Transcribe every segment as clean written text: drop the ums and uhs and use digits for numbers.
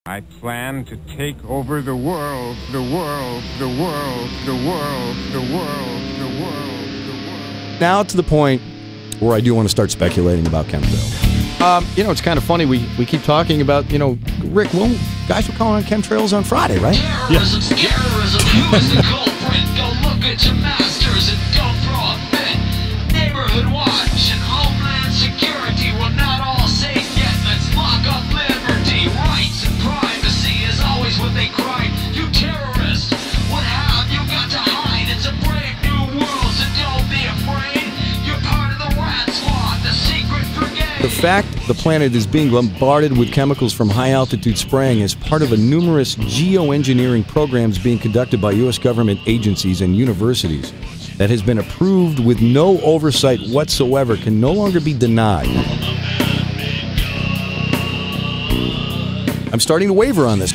I plan to take over the world, the world, the world, the world, the world, the world, the world. Now to the point where I do want to start speculating about chemtrails. It's kind of funny. We keep talking about, Rick, guys were calling on chemtrails on Friday, right? Terrorism, terrorism, who is the culprit? Go look at your masters and don't throw a fit. Neighborhood watch and homeland security, we're not all safe yet. Let's lock up liberty, rights and privacy is always what they cry. You terrorists, what have you got to hide? It's a brave new world, so don't be afraid. You're part of the rat squad, the secret brigade. The fact the planet is being bombarded with chemicals from high-altitude spraying is part of a numerous geoengineering programs being conducted by U.S. government agencies and universities that has been approved with no oversight whatsoever can no longer be denied. I'm starting to waver on this.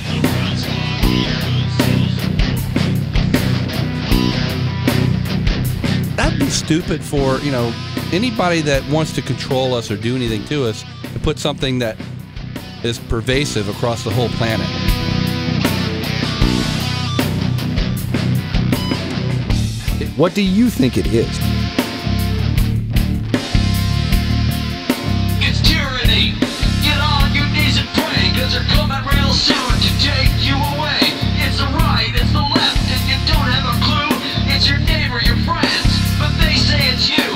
That'd be stupid for, anybody that wants to control us or do anything to us to put something that is pervasive across the whole planet. What do you think it is? It's tyranny. Get on your knees and pray, cause they're coming real soon to take you away. It's the right, it's the left, and you don't have a clue. It's your neighbor, your friends, but they say it's you.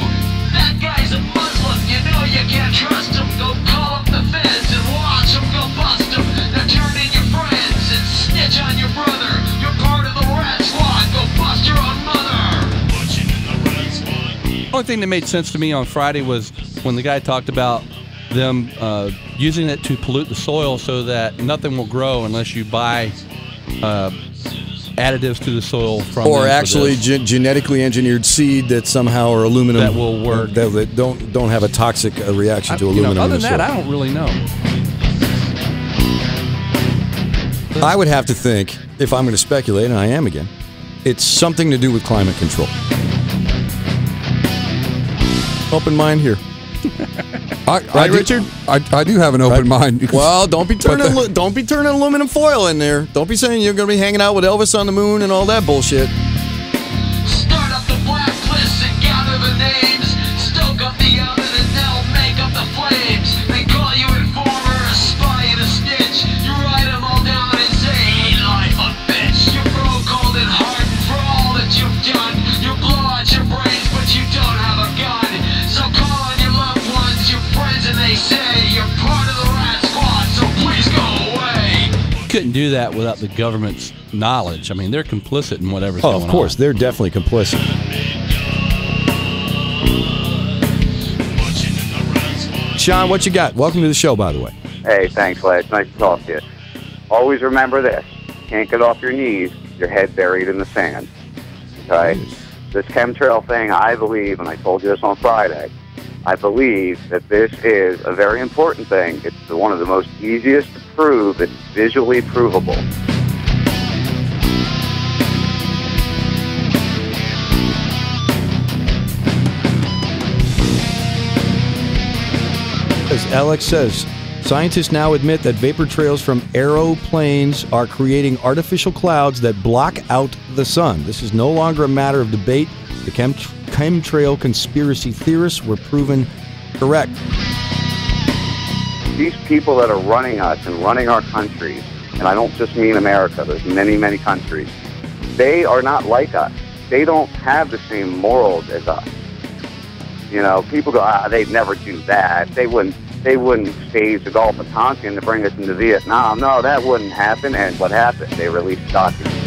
That guy's a Muslim, you know you can't trust him. Go call up the feds and watch them go bust him. Now turn in your friends and snitch on your brother. You're part of the rat squad, go bust your own mother. The only thing that made sense to me on Friday was when the guy talked about them using it to pollute the soil so that nothing will grow unless you buy additives to the soil from or actually genetically engineered seed that somehow are aluminum that will work that don't have a toxic reaction to aluminum. Other than that, I don't really know. I would have to think, if I'm going to speculate, and I am again, it's something to do with climate control. Open mind here. Right, Richard? I do have an open mind. Well, don't be turning aluminum foil in there. Don't be saying you're going to be hanging out with Elvis on the moon and all that bullshit. Start up the blacklists and gather the names. Stoke up the oven and they'll make up the flames. They call you informer, a spy, and a snitch. You write them all down and say, ain't life a bitch. You're broke, cold, and hardened for all that you've done. You blow out your brains, but you don't have a gun. So call on your loved ones, your friends, and they say you're part of the rat squad, so please go away. Couldn't do that without the government's knowledge. I mean, they're complicit in whatever's going on. Of course, they're definitely complicit. Sean, what you got? Welcome to the show, by the way. Hey, thanks, Ledge. Nice to talk to you. Always remember this. Can't get off your knees, your head buried in the sand. Okay? This chemtrail thing, I believe, and I told you this on Friday, I believe that this is a very important thing. It's one of the most easiest to prove. It's visually provable. As Alex says, scientists now admit that vapor trails from aeroplanes are creating artificial clouds that block out the sun. This is no longer a matter of debate. The chemtrail conspiracy theorists were proven correct. These people that are running us and running our countries, and I don't just mean America, there's many, many countries, they are not like us. They don't have the same morals as us. People go, they'd never do that. They wouldn't stage the Gulf of Tonkin to bring us into Vietnam. No, that wouldn't happen. And what happened? They released documents.